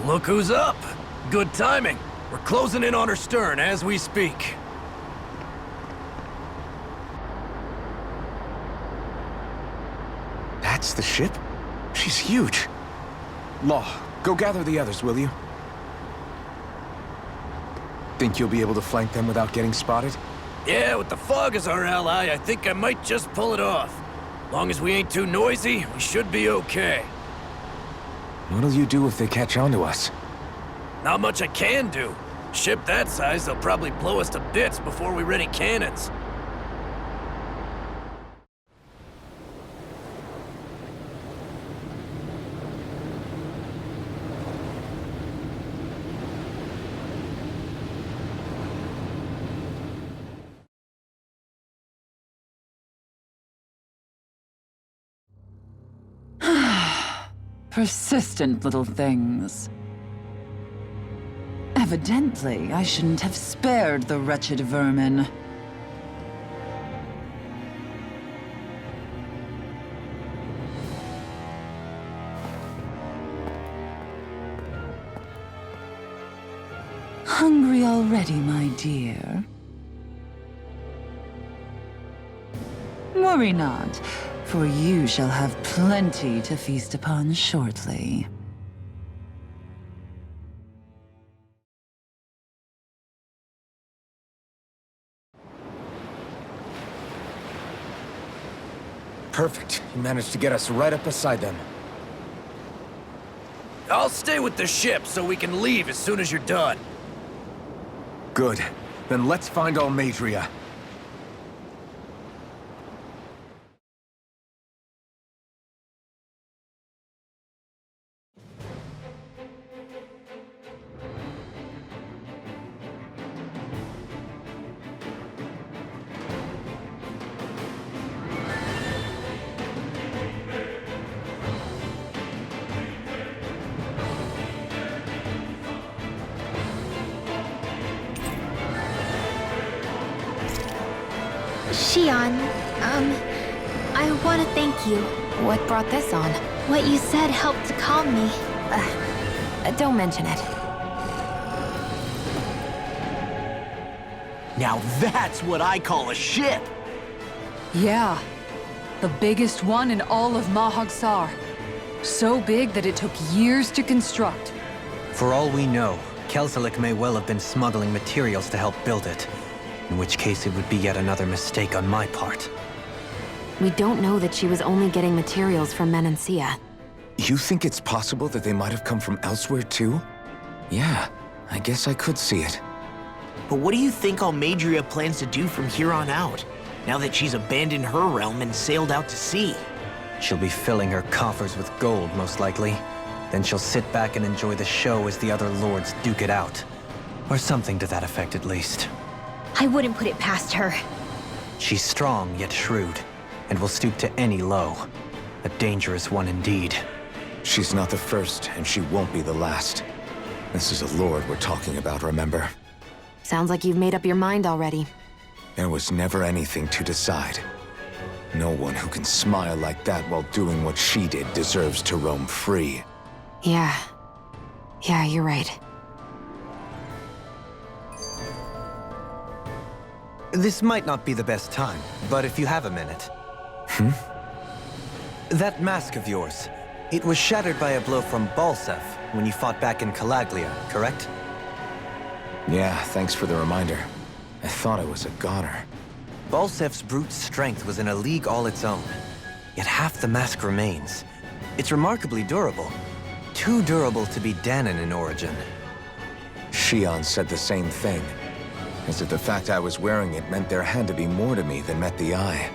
Look who's up! Good timing. We're closing in on her stern as we speak. That's the ship? She's huge. Law, go gather the others, will you? Think you'll be able to flank them without getting spotted? Yeah, with the fog as our ally, I think I might just pull it off. Long as we ain't too noisy, we should be okay. What'll you do if they catch on to us? Not much I can do. Ship that size, they'll probably blow us to bits before we ready cannons. Persistent little things. Evidently, I shouldn't have spared the wretched vermin. Hungry already, my dear? Worry not, for you shall have plenty to feast upon shortly. Perfect. You managed to get us right up beside them. I'll stay with the ship so we can leave as soon as you're done. Good. Then let's find Almeidrea. Xion, I want to thank you. What brought this on? What you said helped to calm me. Don't mention it. Now that's what I call a ship! Yeah, the biggest one in all of Mahag-Saar. So big that it took years to construct. For all we know, Kelzelik may well have been smuggling materials to help build it. In which case it would be yet another mistake on my part. We don't know that she was only getting materials from Menancia. You think it's possible that they might have come from elsewhere too? Yeah, I guess I could see it. But what do you think Almeidrea plans to do from here on out, now that she's abandoned her realm and sailed out to sea? She'll be filling her coffers with gold, most likely. Then she'll sit back and enjoy the show as the other lords duke it out. Or something to that effect, at least. I wouldn't put it past her. She's strong, yet shrewd, and will stoop to any low. A dangerous one indeed. She's not the first, and she won't be the last. This is a lord we're talking about, remember? Sounds like you've made up your mind already. There was never anything to decide. No one who can smile like that while doing what she did deserves to roam free. Yeah, you're right. This might not be the best time, but if you have a minute. That mask of yours, it was shattered by a blow from Balseph when you fought back in Calaglia, correct? Yeah, thanks for the reminder. I thought I was a goner. Balsef's brute strength was in a league all its own. Yet half the mask remains. It's remarkably durable. Too durable to be Dahnan in origin. Xion said the same thing. As if the fact I was wearing it meant there had to be more to me than met the eye.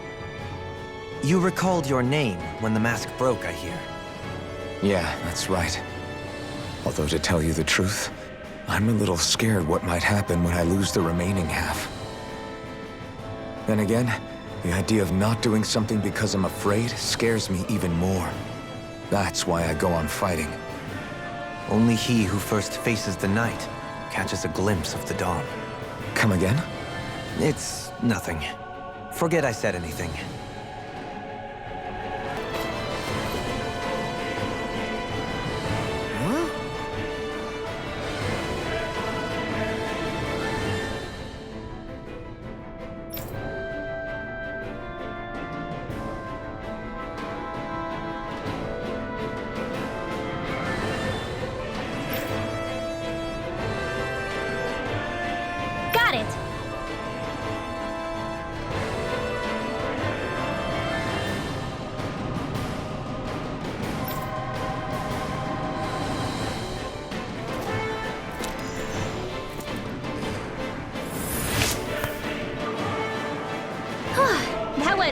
You recalled your name when the mask broke, I hear. Yeah, that's right. Although to tell you the truth, I'm a little scared what might happen when I lose the remaining half. Then again, the idea of not doing something because I'm afraid scares me even more. That's why I go on fighting. Only he who first faces the night catches a glimpse of the dawn. Come again? It's nothing. Forget I said anything.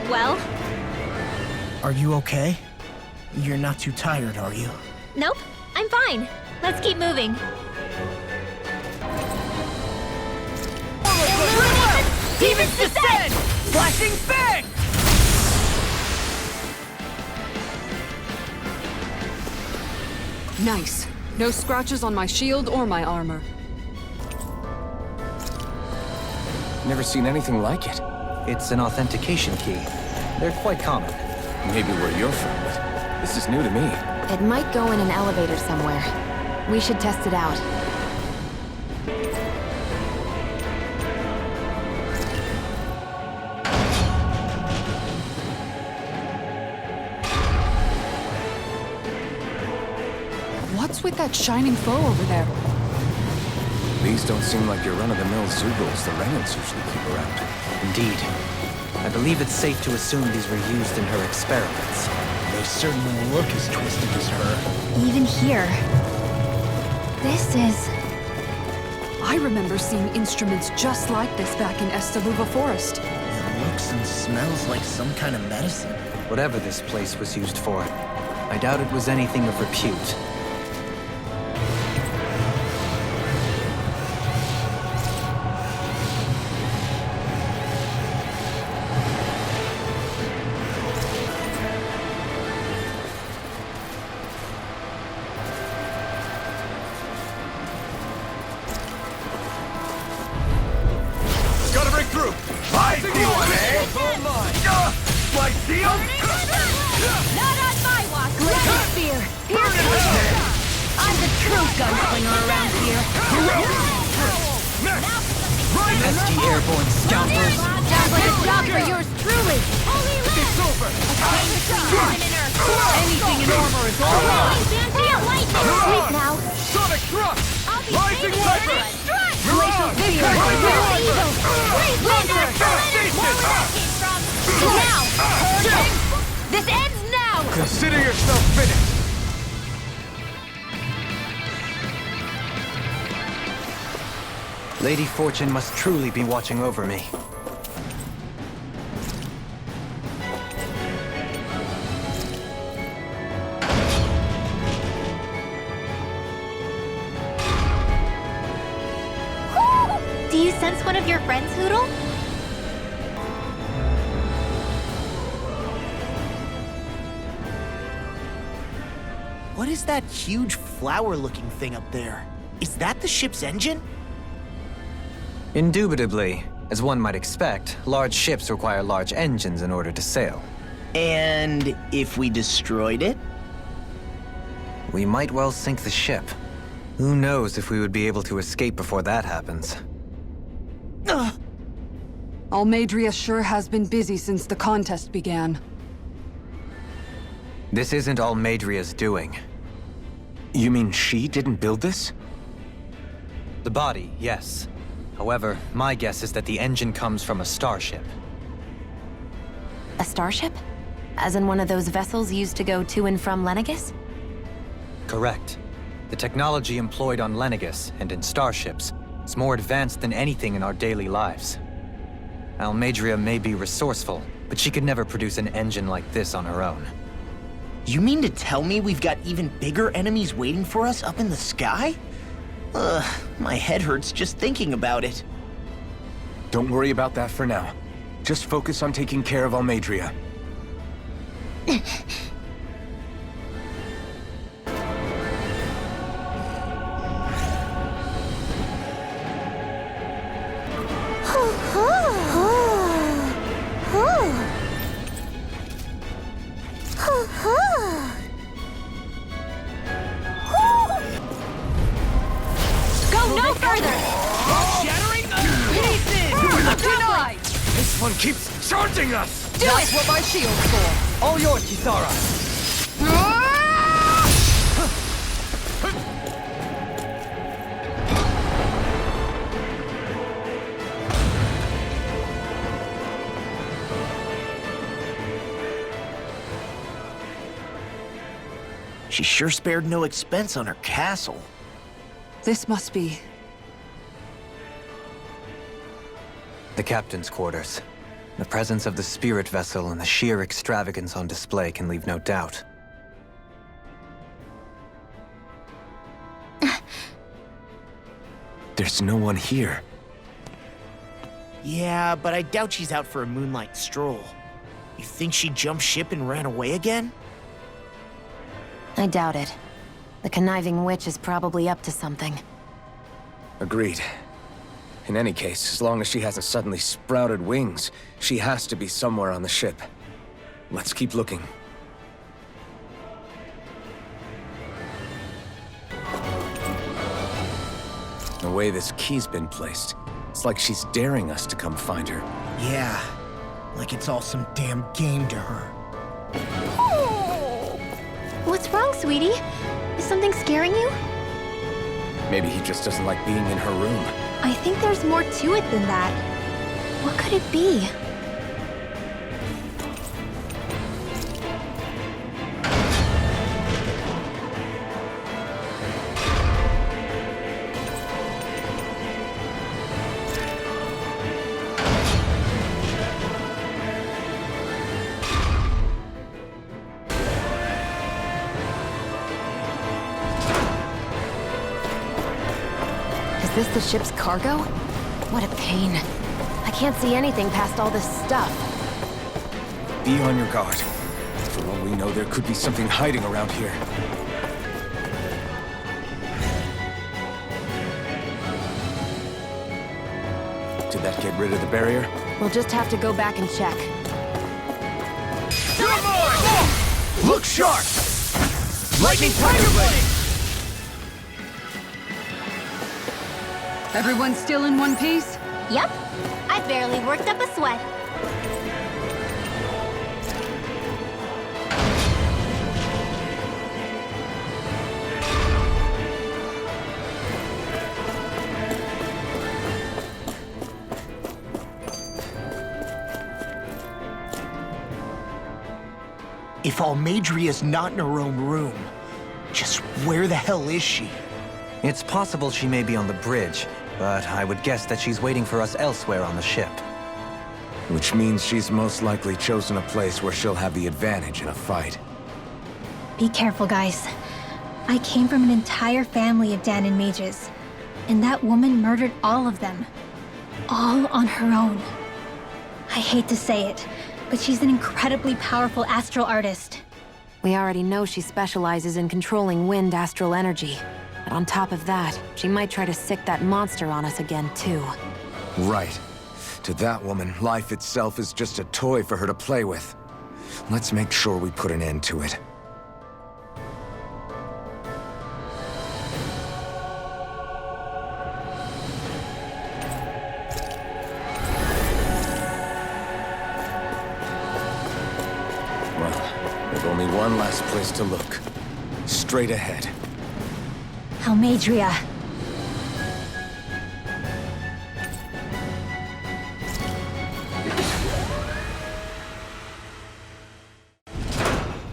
Well, Are you okay? You're not too tired, are you? nope, I'm fine. Let's keep moving. Demons descend! Flashing fang! Nice. No scratches on my shield or my armor. Never seen anything like it. It's an authentication key. They're quite common. Maybe where you're from, but this is new to me. It might go in an elevator somewhere. We should test it out. What's with that shining foe over there? These don't seem like your run-of-the-mill Zeugles the Reynolds usually keep around. Indeed. I believe it's safe to assume these were used in her experiments. They certainly look as twisted as her. Even here. This is... I remember seeing instruments just like this back in Estaluva Forest. It looks and smells like some kind of medicine. Whatever this place was used for, I doubt it was anything of repute. Gotta break through! I see one, eh? Lyceum? Not on my watch! Blazing spear! I'm the true gunslinger around here. SD airborne scoundrels! Sounds like a job for yours truly. It's over! Anything in armor is all right. Sweet now. Sonic thrust! Rising viper! Glacial fear. Real evil. Now. This ends now. Consider yourself finished! Lady Fortune must truly be watching over me. Do you sense one of your friends, Hootle? What is that huge flower-looking thing up there? Is that the ship's engine? Indubitably. As one might expect, large ships require large engines in order to sail. And if we destroyed it? We might well sink the ship. Who knows if we would be able to escape before that happens. Almeidria sure has been busy since the contest began. This isn't Almeidria's doing. You mean she didn't build this? The body, yes. However, my guess is that the engine comes from a starship. A starship? As in one of those vessels used to go to and from Lenegis? Correct. The technology employed on Lenegis and in starships is more advanced than anything in our daily lives. Almeidria may be resourceful, but she could never produce an engine like this on her own. You mean to tell me we've got even bigger enemies waiting for us up in the sky? My head hurts just thinking about it. Don't worry about that for now. Just focus on taking care of Almeidria. Go no further. Denied! This one keeps charging us! That's what my shield's for! All yours, Kisara! She sure spared no expense on her castle. This must be... The captain's quarters. The presence of the spirit vessel and the sheer extravagance on display can leave no doubt. There's no one here. Yeah, but I doubt she's out for a moonlight stroll. You think she jumped ship and ran away again? I doubt it. The conniving witch is probably up to something. Agreed. In any case, as long as she hasn't suddenly sprouted wings, she has to be somewhere on the ship. Let's keep looking. The way this key's been placed, it's like she's daring us to come find her. Yeah, like it's all some damn game to her. What's wrong, sweetie? Is something scaring you? Maybe he just doesn't like being in her room. I think there's more to it than that. What could it be? Is this the ship's cargo? What a pain. I can't see anything past all this stuff. Be on your guard. For all we know, there could be something hiding around here. Did that get rid of the barrier? We'll just have to go back and check. Look sharp! Lightning Tiger Blade! Everyone still in one piece? Yep. I barely worked up a sweat. If Almadria's not in her own room, just where the hell is she? It's possible she may be on the bridge, but I would guess that she's waiting for us elsewhere on the ship. Which means she's most likely chosen a place where she'll have the advantage in a fight. Be careful, guys. I came from an entire family of Danon mages, and that woman murdered all of them. All on her own. I hate to say it, but she's an incredibly powerful astral artist. We already know she specializes in controlling wind astral energy. But on top of that, she might try to sick that monster on us again, too. Right. To that woman, life itself is just a toy for her to play with. Let's make sure we put an end to it. Well, there's only one last place to look. Straight ahead. Almadria.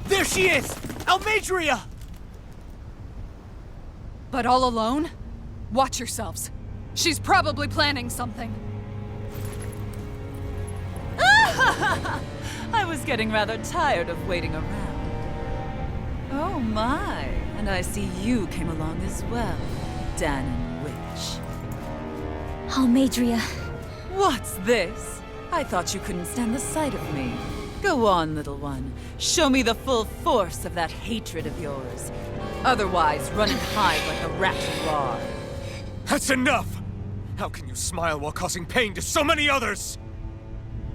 There she is! Almadria! But all alone? Watch yourselves. She's probably planning something. I was getting rather tired of waiting around. Oh my, and I see you came along as well, Danon Witch. Almadria. What's this? I thought you couldn't stand the sight of me. Go on, little one. Show me the full force of that hatred of yours. Otherwise, run and hide like a rat you are. That's enough! How can you smile while causing pain to so many others?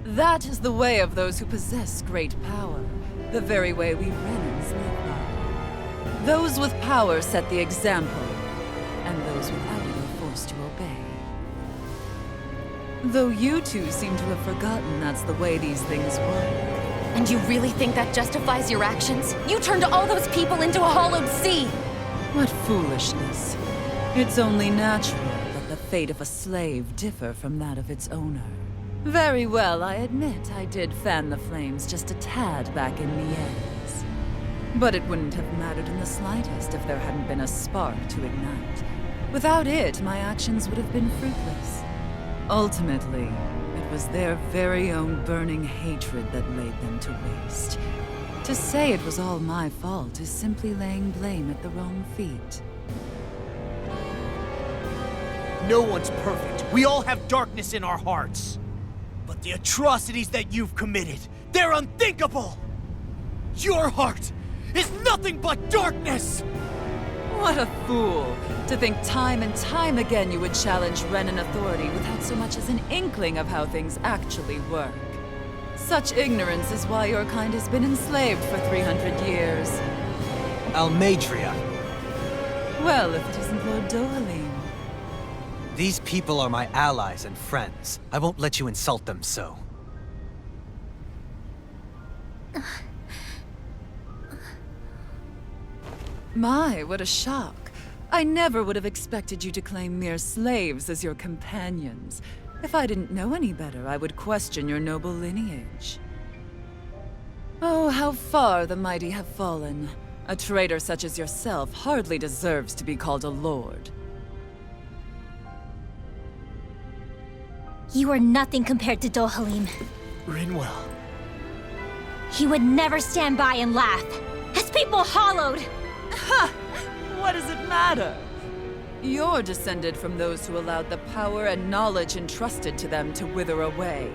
That is the way of those who possess great power. The very way we Renans live by. Those with power set the example, and those without it are forced to obey. Though you two seem to have forgotten that's the way these things work. And you really think that justifies your actions? You turned all those people into a hollowed sea! What foolishness. It's only natural that the fate of a slave differ from that of its owner. Very well, I admit I did fan the flames just a tad back in Mies. But it wouldn't have mattered in the slightest if there hadn't been a spark to ignite. Without it, my actions would have been fruitless. Ultimately, it was their very own burning hatred that laid them to waste. To say it was all my fault is simply laying blame at the wrong feet. No one's perfect. We all have darkness in our hearts. But the atrocities that you've committed, they're unthinkable! Your heart is nothing but darkness! What a fool! To think time and time again you would challenge Renan authority without so much as an inkling of how things actually work. Such ignorance is why your kind has been enslaved for 300 years. Almeidrea! Well, if it isn't Lord Dohalim. These people are my allies and friends. I won't let you insult them so. My, what a shock. I never would have expected you to claim mere slaves as your companions. If I didn't know any better, I would question your noble lineage. Oh, how far the mighty have fallen. A traitor such as yourself hardly deserves to be called a lord. You are nothing compared to Dohalim. Rinwell. He would never stand by and laugh. His people hollowed! Ha! What does it matter? You're descended from those who allowed the power and knowledge entrusted to them to wither away.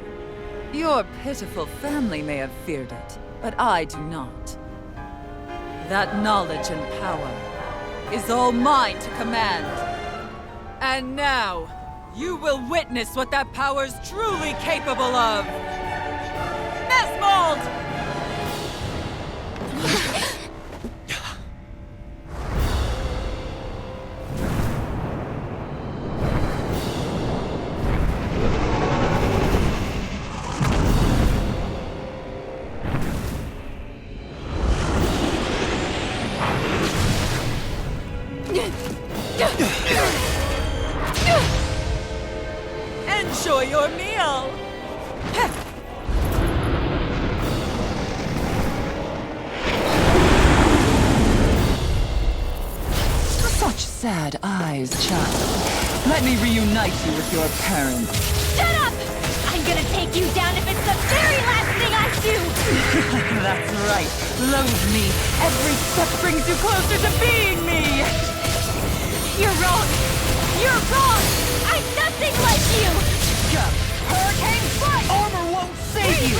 Your pitiful family may have feared it, but I do not. That knowledge and power is all mine to command. And now, you will witness what that power's truly capable of! Mesmold! Enjoy your meal! Such sad eyes, child. Let me reunite you with your parents. Shut up! I'm gonna take you down if it's the very last thing I do! That's right. Loathe me. Every step brings you closer to being me! You're wrong! You're wrong! I'm nothing like you! Hurricane strike! Armor won't save you!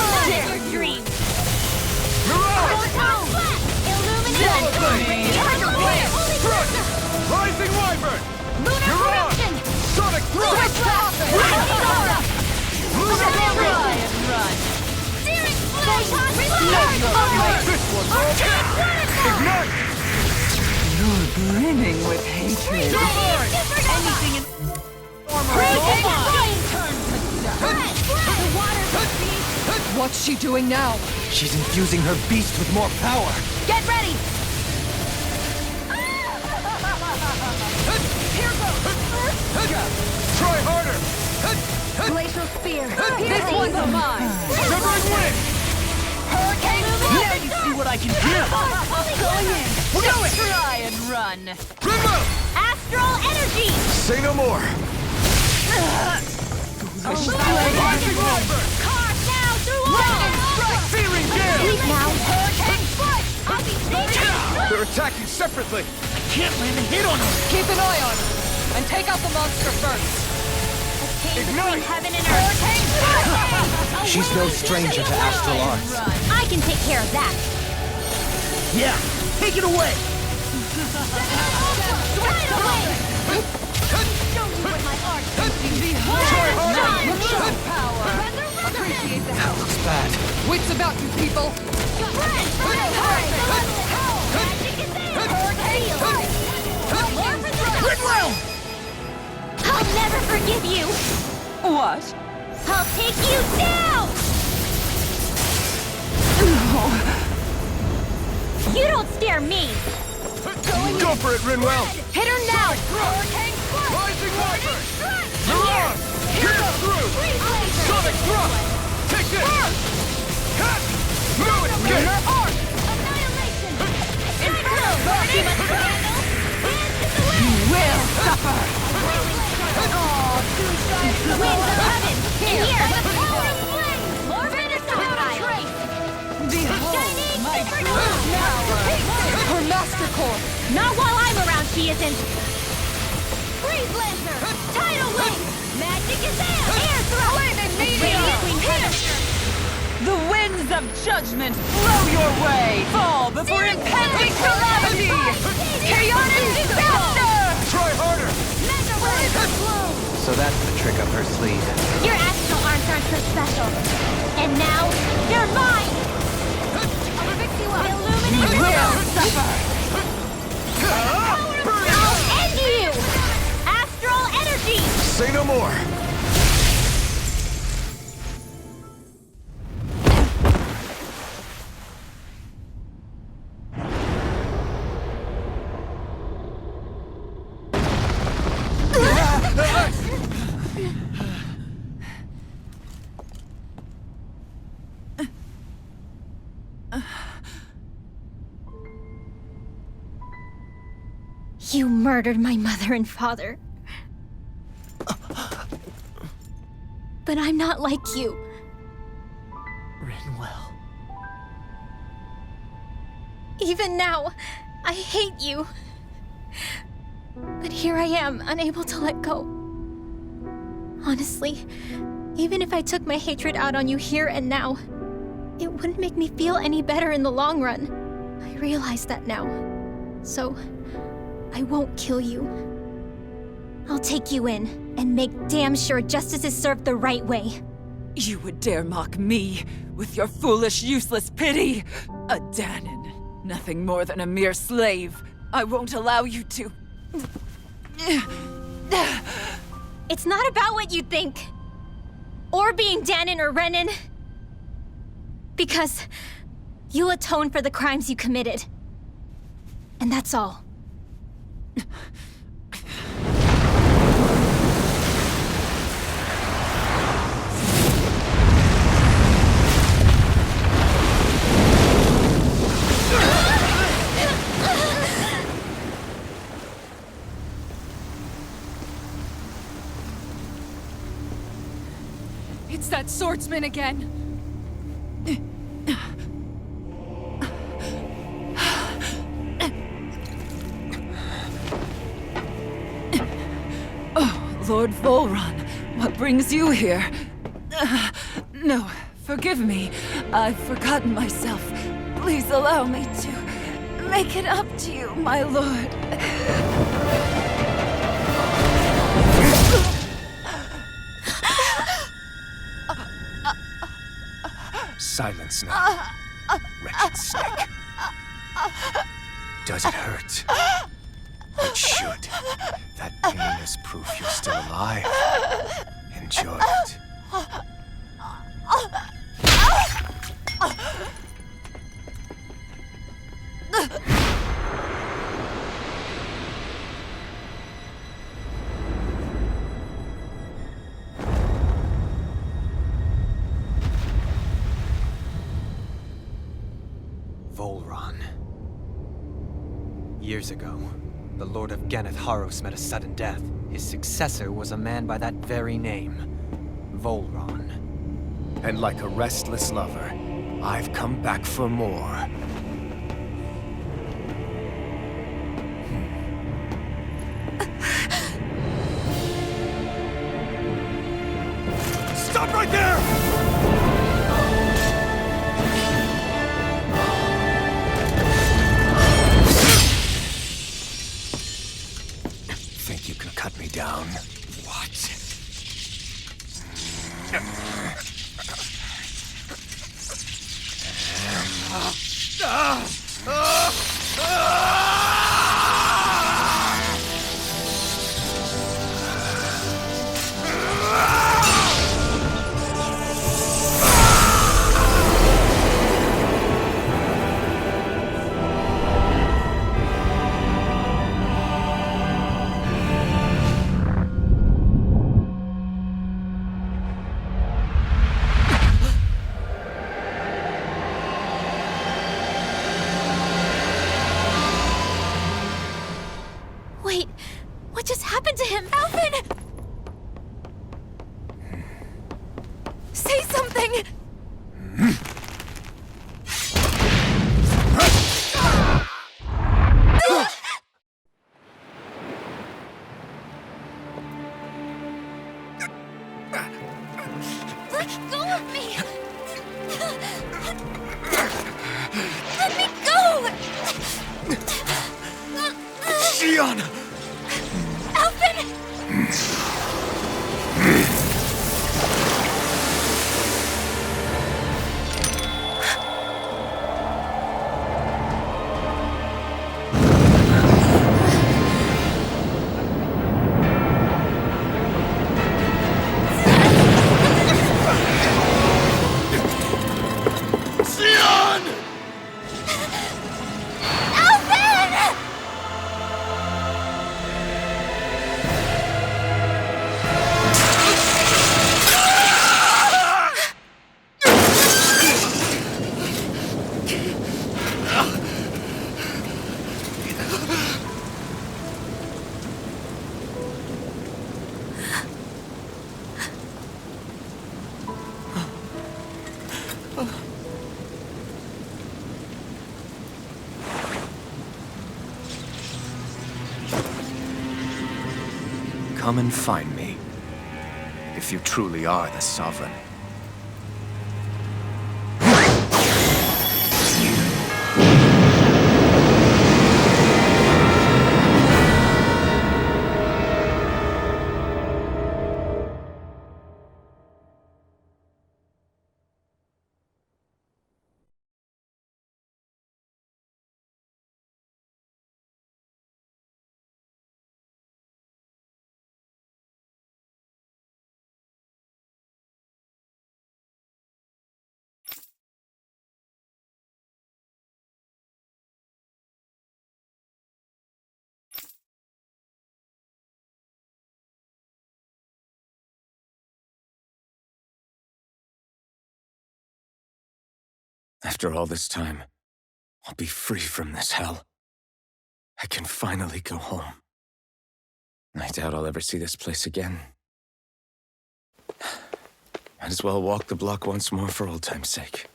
Live your dreams! Rising Wyvern! Lunar corruption! Sonic Thrust! Try and run. Searing flame! This one's all Ignite! You're brimming with hatred. Anything in What's she doing now? She's infusing her beast with more power. Get ready! Try harder! Glacial spear! This one's mine! Shivering Wind! Hurricane! Now you see what I can do! Going in! Try and run. Rimmo! Astral energy! Say no more. Rising Wyvern! Carve now through all! Searing Gale! Sleep now! Hurricane strike! I'll be safe! They're attacking separately! Can't land a hit on him! Keep an eye on her! And take out the monster first! Between heaven and earth! She's no stranger to astral arts. I can take care of that! Yeah, take it away! Right away! Show you what my art can do! Try harder! Appreciate the help. Looks bad. Wits about you, people! I'll never forgive you! What? I'll take you down! You don't scare me! Go for it, Rinwell! Hit her now! Rising Wyvern! Here! Mirage! Pierce through! Sonic Thrust! Take this! Cut! Move it! Get! Annihilation! Inferno! She must handle! You will suffer! Aw, too shy here! The power of flames! More trace! Behold, my true power! Her Master Core! Not while I'm around, she isn't! Freeze Lancer! Tidal Wing! Magic is there! Air Throw! Here! The winds of judgment blow your way! Fall before impending calamity! Chaotic disaster! Try harder! Mega Wave! So that's the trick up her sleeve. Your astral arms aren't so special. And now, they're mine! I'll fix you up! You will suffer! I'll end you! Astral energy! Say no more! You murdered my mother and father. But I'm not like you. Rinwell. Even now, I hate you. But here I am, unable to let go. Honestly, even if I took my hatred out on you here and now, it wouldn't make me feel any better in the long run. I realize that now. So, I won't kill you. I'll take you in and make damn sure justice is served the right way. You would dare mock me with your foolish, useless pity? A Danon, nothing more than a mere slave. I won't allow you to... It's not about what you think. Or being Danon or Renan. Because you'll atone for the crimes you committed. And that's all. It's that swordsman again. Lord Volron, what brings you here? No, forgive me. I've forgotten myself. Please allow me to make it up to you, my lord. Silence now, wretched snake. Does it hurt? It should. That pain is proof you're still alive. Enjoy it. Volron. Years ago, the Lord of Ganath Haros met a sudden death. His successor was a man by that very name, Volron. And like a restless lover, I've come back for more. Stop right there! Think you can cut me down? What? Wait, what just happened to him? Alvin! something! Let go of me! Let me go! Xion! Alvin! Xion! Alvin! Come and find me, if you truly are the Sovereign. After all this time, I'll be free from this hell. I can finally go home. I doubt I'll ever see this place again. Might as well walk the block once more for old time's sake.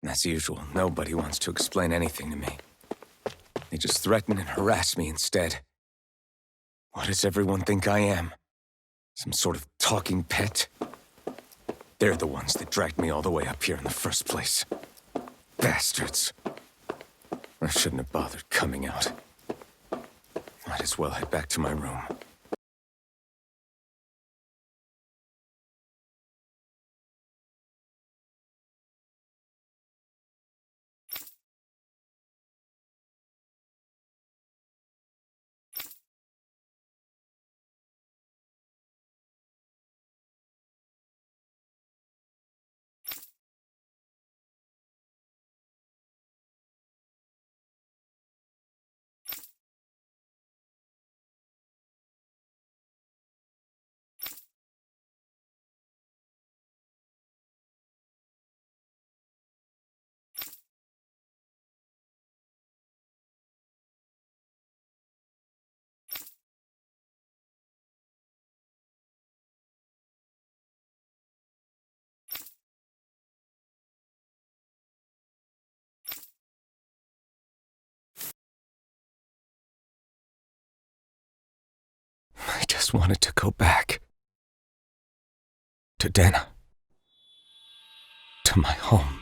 As usual, nobody wants to explain anything to me. They just threaten and harass me instead. What does everyone think I am? Some sort of talking pet? They're the ones that dragged me all the way up here in the first place. Bastards. I shouldn't have bothered coming out. Might as well head back to my room. I just wanted to go back. To Dana. To my home.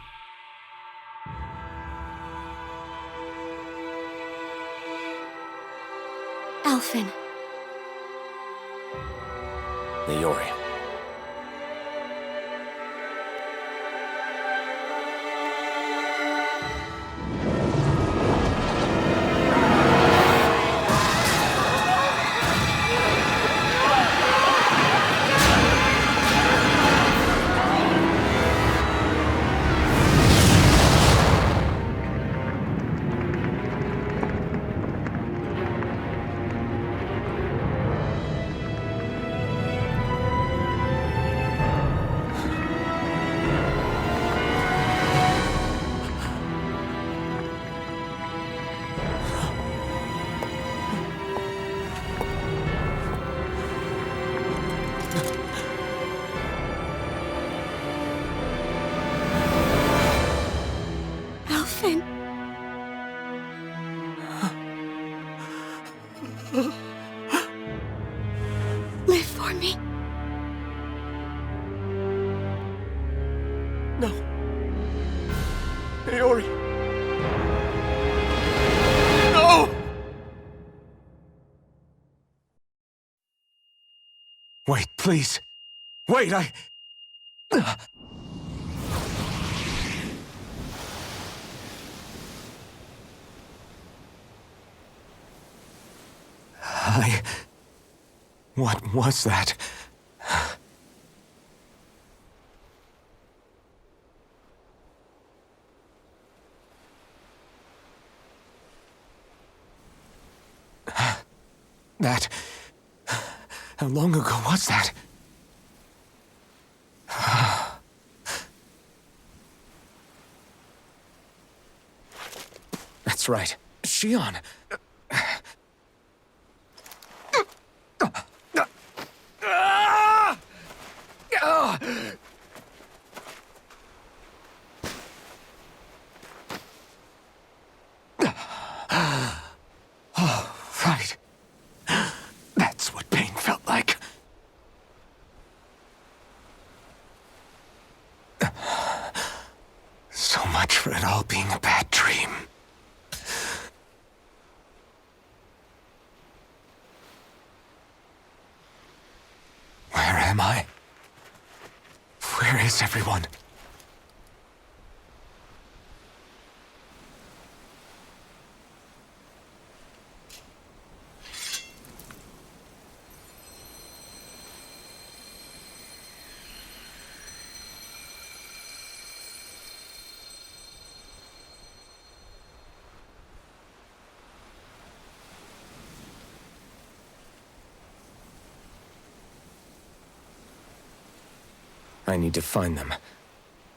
Alphen. Leori. Alphen. Live for me. No. Leori. No! Wait, please. Wait, What was that? That... How long ago was that? That's right. Shion. Oh, right. That's what pain felt like. So much for it all being a bad dream. Where am I? Where is everyone? I need to find them.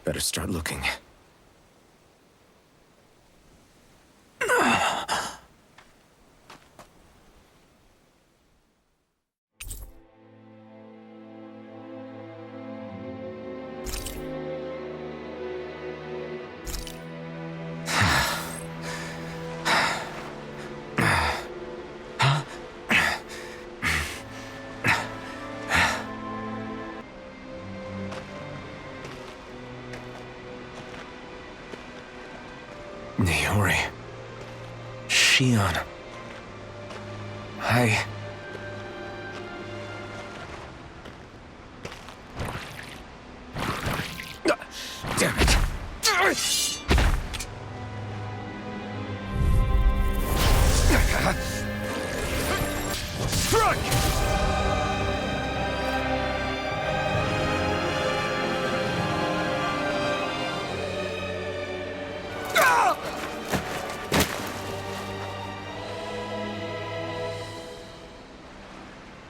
Better start looking. Shion. Damn it. Strike!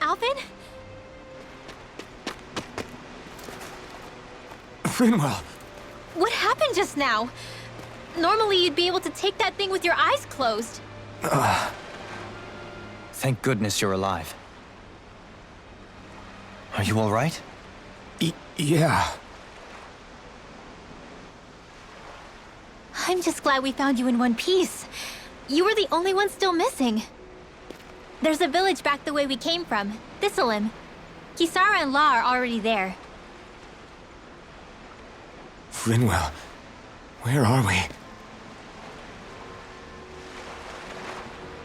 Alvin? Finwell! What happened just now? Normally you'd be able to take that thing with your eyes closed. Thank goodness you're alive. Are you all right? Yeah. I'm just glad we found you in one piece. You were the only one still missing. There's a village back the way we came from, Thistleim. Kisara and La are already there. Finwell, where are we?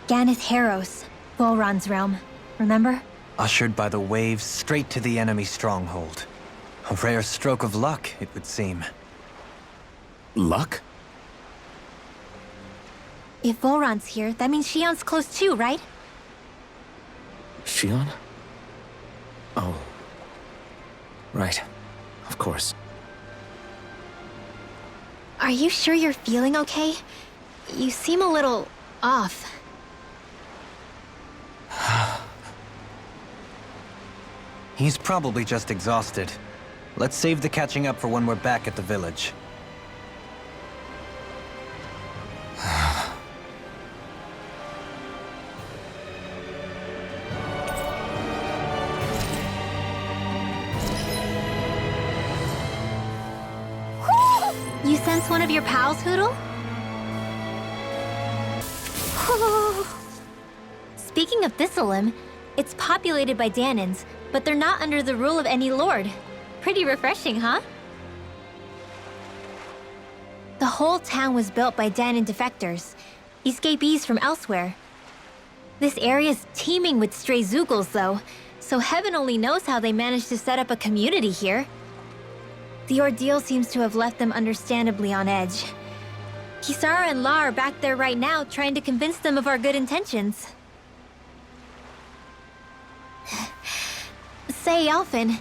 Ganeth Haros, Volron's realm. Remember? Ushered by the waves straight to the enemy stronghold. A rare stroke of luck, it would seem. Luck? If Volron's here, that means Shion's close too, right? Shion? Oh. Right. Of course. Are you sure you're feeling okay? You seem a little off. He's probably just exhausted. Let's save the catching up for when we're back at the village. You sense one of your pals, Hootle? Speaking of Thistleim, it's populated by Danins, but they're not under the rule of any lord. Pretty refreshing, huh? The whole town was built by Danin defectors, escapees from elsewhere. This area's teeming with stray Zeugles, though, so heaven only knows how they managed to set up a community here. The ordeal seems to have left them understandably on edge. Kisara and La are back there right now trying to convince them of our good intentions. Say, Alphen,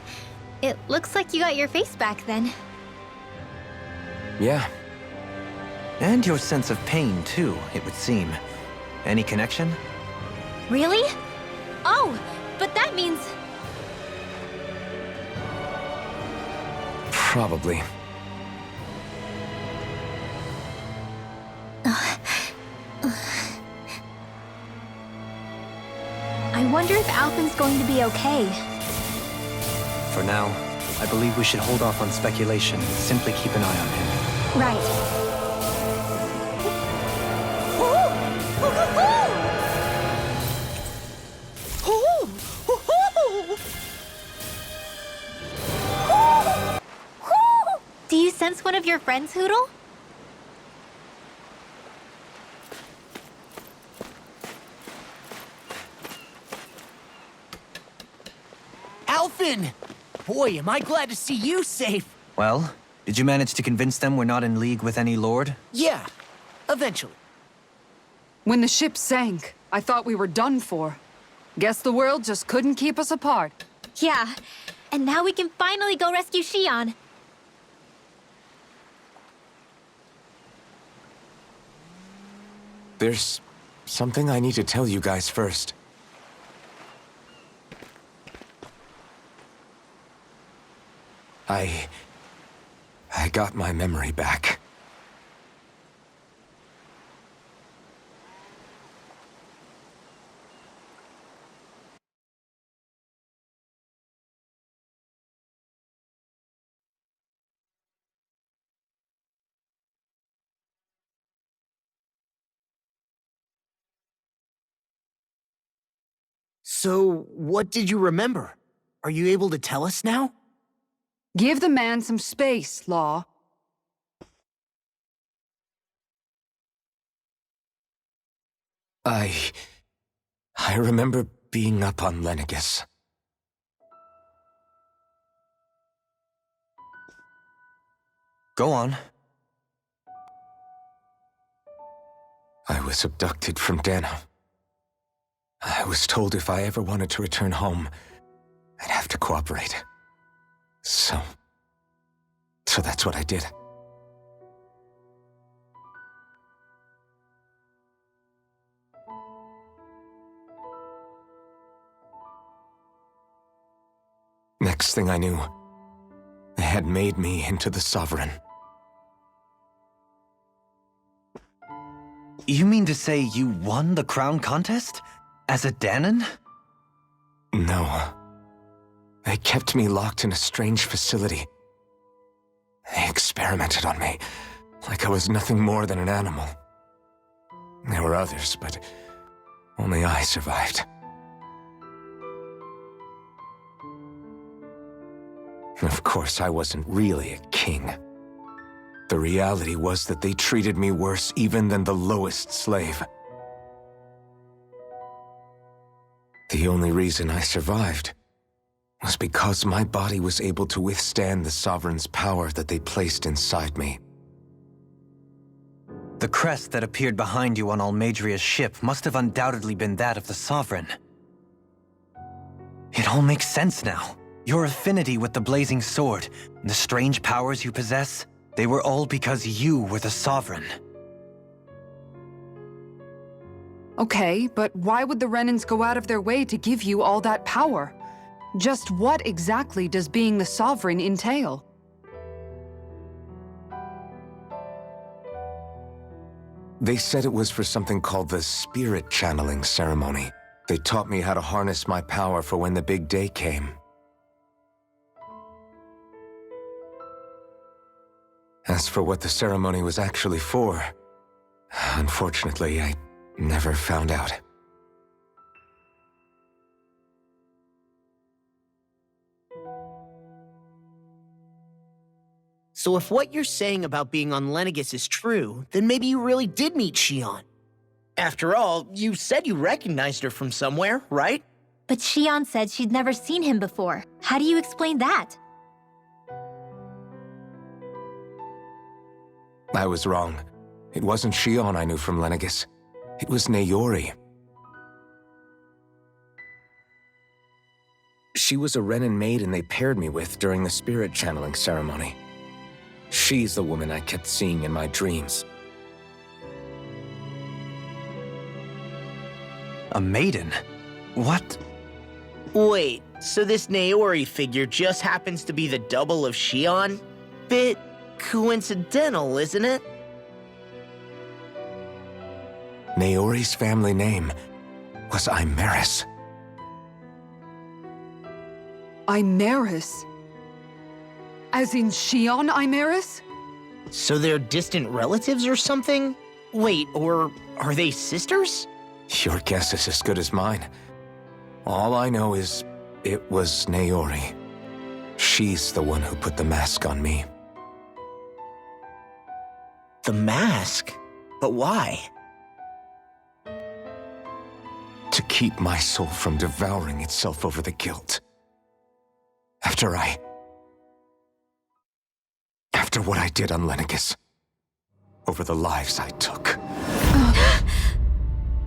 it looks like you got your face back then. Yeah. And your sense of pain, too, it would seem. Any connection? Really? Oh, but that means... Probably. I wonder if Alphen's going to be okay. For now, I believe we should hold off on speculation and simply keep an eye on him. Right. Do you sense one of your friends, Hootle? Alphen! Boy, am I glad to see you safe. Well, did you manage to convince them we're not in league with any lord? Yeah, eventually. When the ship sank, I thought we were done for. Guess the world just couldn't keep us apart. Yeah, and now we can finally go rescue Shion. There's something I need to tell you guys first. I got my memory back. So, what did you remember? Are you able to tell us now? Give the man some space, Law. I remember being up on Lenegis. Go on. I was abducted from Dano. I was told if I ever wanted to return home, I'd have to cooperate. So that's what I did. Next thing I knew, they had made me into the Sovereign. You mean to say you won the crown contest? As a Dahnan? No. They kept me locked in a strange facility. They experimented on me, like I was nothing more than an animal. There were others, but only I survived. Of course, I wasn't really a king. The reality was that they treated me worse even than the lowest slave. The only reason I survived was because my body was able to withstand the Sovereign's power that they placed inside me. The crest that appeared behind you on Almeidria's ship must have undoubtedly been that of the Sovereign. It all makes sense now. Your affinity with the Blazing Sword, and the strange powers you possess, they were all because you were the Sovereign. Okay, but why would the Renans go out of their way to give you all that power? Just what exactly does being the Sovereign entail? They said it was for something called the Spirit Channeling Ceremony. They taught me how to harness my power for when the big day came. As for what the ceremony was actually for, unfortunately, I never found out. So if what you're saying about being on Lenegis is true, then maybe you really did meet Xion. After all, you said you recognized her from somewhere, right? But Xion said she'd never seen him before. How do you explain that? I was wrong. It wasn't Xion I knew from Lenegis. It was Naori. She was a Renan maiden they paired me with during the Spirit Channeling Ceremony. She's the woman I kept seeing in my dreams. A maiden? What? Wait, so this Naori figure just happens to be the double of Xion? Bit coincidental, isn't it? Naori's family name was Imeris. Imeris? As in Xion Imeris? So they're distant relatives or something? Wait, or are they sisters? Your guess is as good as mine. All I know is it was Naori. She's the one who put the mask on me. The mask? But why? To keep my soul from devouring itself over the guilt. After what I did on Lenegis. Over the lives I took.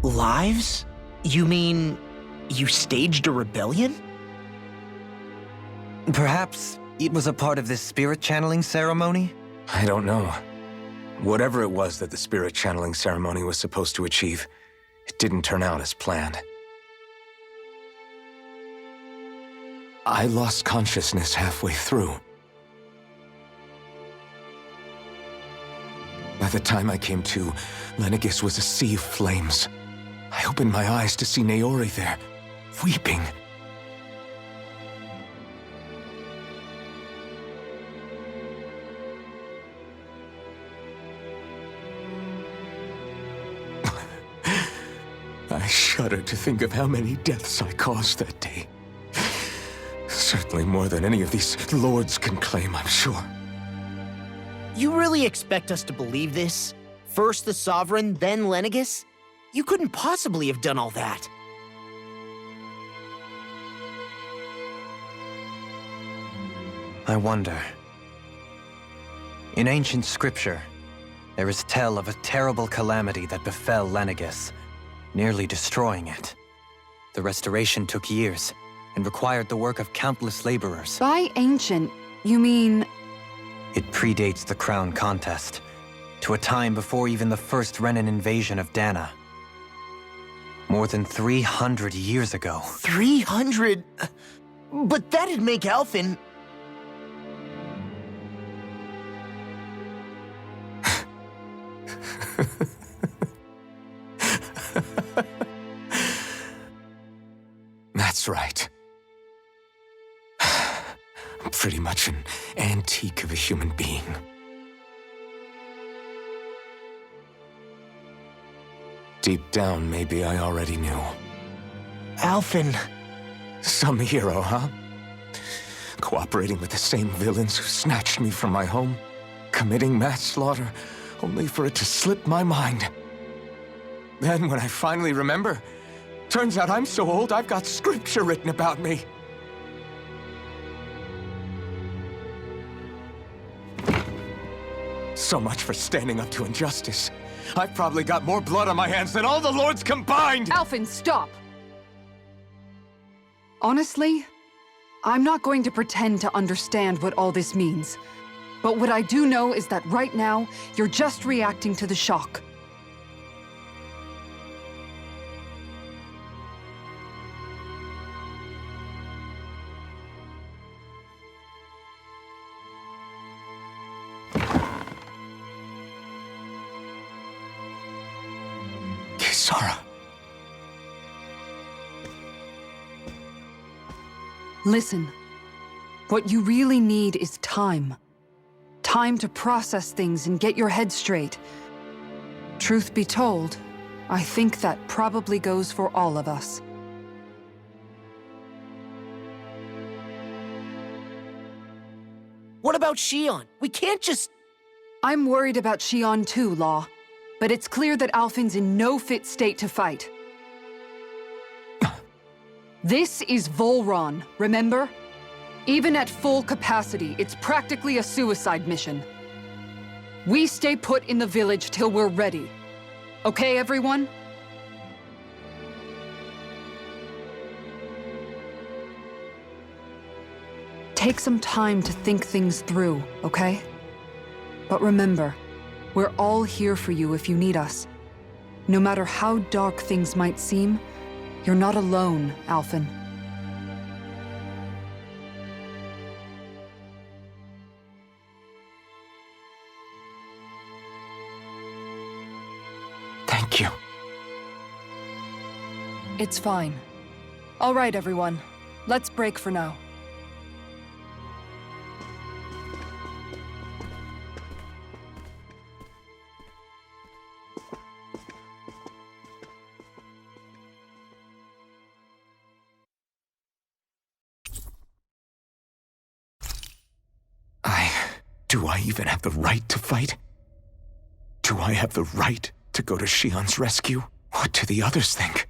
Lives? You mean you staged a rebellion? Perhaps it was a part of this spirit channeling ceremony? I don't know. Whatever it was that the Spirit Channeling Ceremony was supposed to achieve, it didn't turn out as planned. I lost consciousness halfway through. By the time I came to, Lenegis was a sea of flames. I opened my eyes to see Naori there, weeping. I shudder to think of how many deaths I caused that day. Certainly more than any of these lords can claim, I'm sure. You really expect us to believe this? First the Sovereign, then Lenegis? You couldn't possibly have done all that. I wonder. In ancient scripture, there is tell of a terrible calamity that befell Lenegis, nearly destroying it. The restoration took years and required the work of countless laborers. By ancient, you mean... It predates the crown contest, to a time before even the first Renan invasion of Dana. More than 300 years ago. 300? But that'd make Alphen... That's right. I'm pretty much an antique of a human being. Deep down, maybe I already knew. Alphen... Some hero, huh? Cooperating with the same villains who snatched me from my home, committing mass slaughter, only for it to slip my mind. Then, when I finally remember, turns out I'm so old I've got scripture written about me. So much for standing up to injustice. I've probably got more blood on my hands than all the lords combined! Alphen, stop! Honestly, I'm not going to pretend to understand what all this means. But what I do know is that right now, you're just reacting to the shock. Kisara. Listen, what you really need is time. Time to process things and get your head straight. Truth be told, I think that probably goes for all of us. What about Shion? We can't just... I'm worried about Shion too, Law. But it's clear that Alphen's in no fit state to fight. This is Volron, remember? Even at full capacity, it's practically a suicide mission. We stay put in the village till we're ready. Okay, everyone? Take some time to think things through, okay? But remember, we're all here for you if you need us. No matter how dark things might seem, you're not alone, Alphen. Thank you. It's fine. All right, everyone. Let's break for now. Do I even have the right to fight? Do I have the right to go to Shion's rescue? What do the others think?